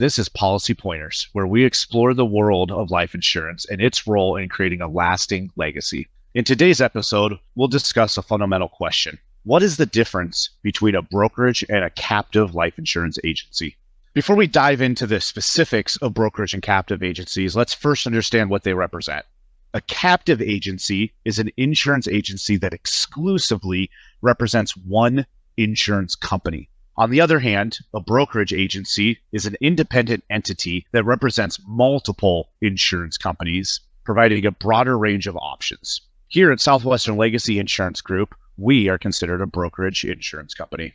This is Policy Pointers, where we explore the world of life insurance and its role in creating a lasting legacy. In today's episode, we'll discuss a fundamental question. What is the difference between a brokerage and a captive life insurance agency? Before we dive into the specifics of brokerage and captive agencies, let's first understand what they represent. A captive agency is an insurance agency that exclusively represents one insurance company. On the other hand, a brokerage agency is an independent entity that represents multiple insurance companies, providing a broader range of options. Here at Southwestern Legacy Insurance Group, we are considered a brokerage insurance company.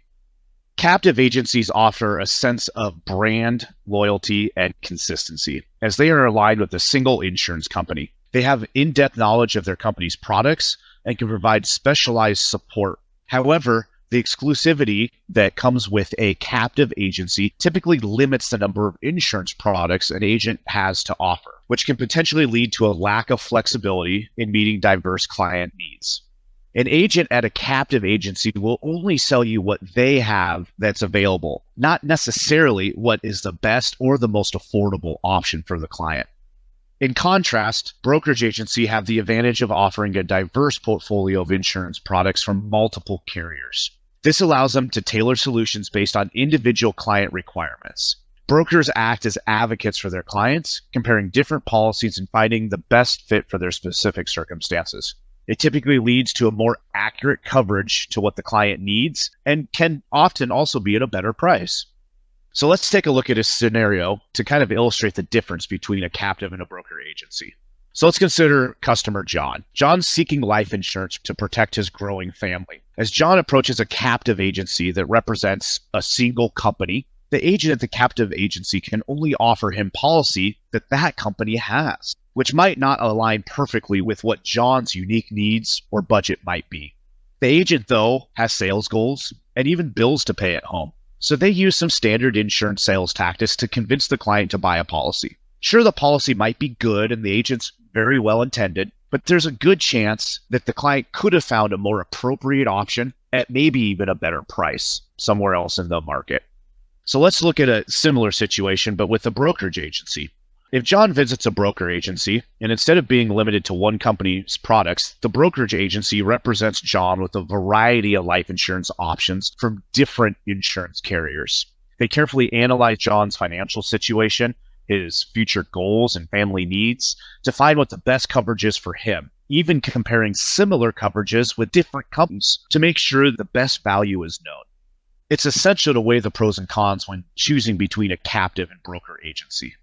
Captive agencies offer a sense of brand, loyalty, and consistency, as they are aligned with a single insurance company. They have in-depth knowledge of their company's products and can provide specialized support. However, the exclusivity that comes with a captive agency typically limits the number of insurance products an agent has to offer, which can potentially lead to a lack of flexibility in meeting diverse client needs. An agent at a captive agency will only sell you what they have that's available, not necessarily what is the best or the most affordable option for the client. In contrast, brokerage agencies have the advantage of offering a diverse portfolio of insurance products from multiple carriers. This allows them to tailor solutions based on individual client requirements. Brokers act as advocates for their clients, comparing different policies and finding the best fit for their specific circumstances. It typically leads to a more accurate coverage to what the client needs and can often also be at a better price. So let's take a look at a scenario to kind of illustrate the difference between a captive and a broker agency. So let's consider customer John. John's seeking life insurance to protect his growing family. As John approaches a captive agency that represents a single company, the agent at the captive agency can only offer him policy that that company has, which might not align perfectly with what John's unique needs or budget might be. The agent, though, has sales goals and even bills to pay at home. So they use some standard insurance sales tactics to convince the client to buy a policy. Sure, the policy might be good and the agent's very well intended, but there's a good chance that the client could have found a more appropriate option at maybe even a better price somewhere else in the market. So let's look at a similar situation, but with a brokerage agency. If John visits a broker agency, and instead of being limited to one company's products, the brokerage agency represents John with a variety of life insurance options from different insurance carriers. They carefully analyze John's financial situation, his future goals and family needs to find what the best coverage is for him, even comparing similar coverages with different companies to make sure the best value is known. It's essential to weigh the pros and cons when choosing between a captive and broker agency.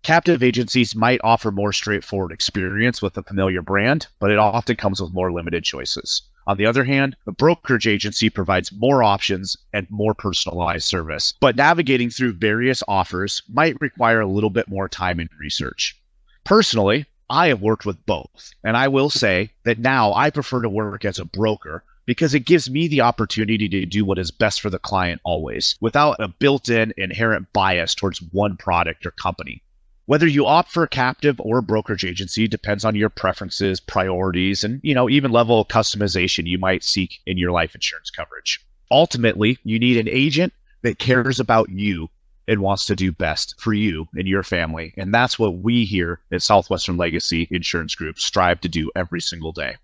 Captive agencies might offer more straightforward experience with a familiar brand, but it often comes with more limited choices. On the other hand, a brokerage agency provides more options and more personalized service, but navigating through various offers might require a little bit more time and research. Personally, I have worked with both, and I will say that now I prefer to work as a broker because it gives me the opportunity to do what is best for the client always, without a built-in inherent bias towards one product or company. Whether you opt for a captive or a brokerage agency depends on your preferences, priorities, and even level of customization you might seek in your life insurance coverage. Ultimately, you need an agent that cares about you and wants to do best for you and your family. And that's what we here at Southwestern Legacy Insurance Group strive to do every single day.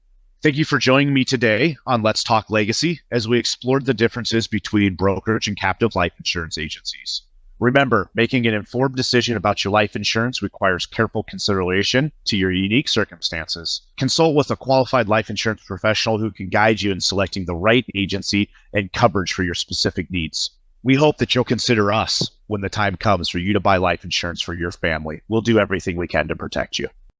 Thank you for joining me today on Let's Talk Legacy as we explored the differences between brokerage and captive life insurance agencies. Remember, making an informed decision about your life insurance requires careful consideration to your unique circumstances. Consult with a qualified life insurance professional who can guide you in selecting the right agency and coverage for your specific needs. We hope that you'll consider us when the time comes for you to buy life insurance for your family. We'll do everything we can to protect you.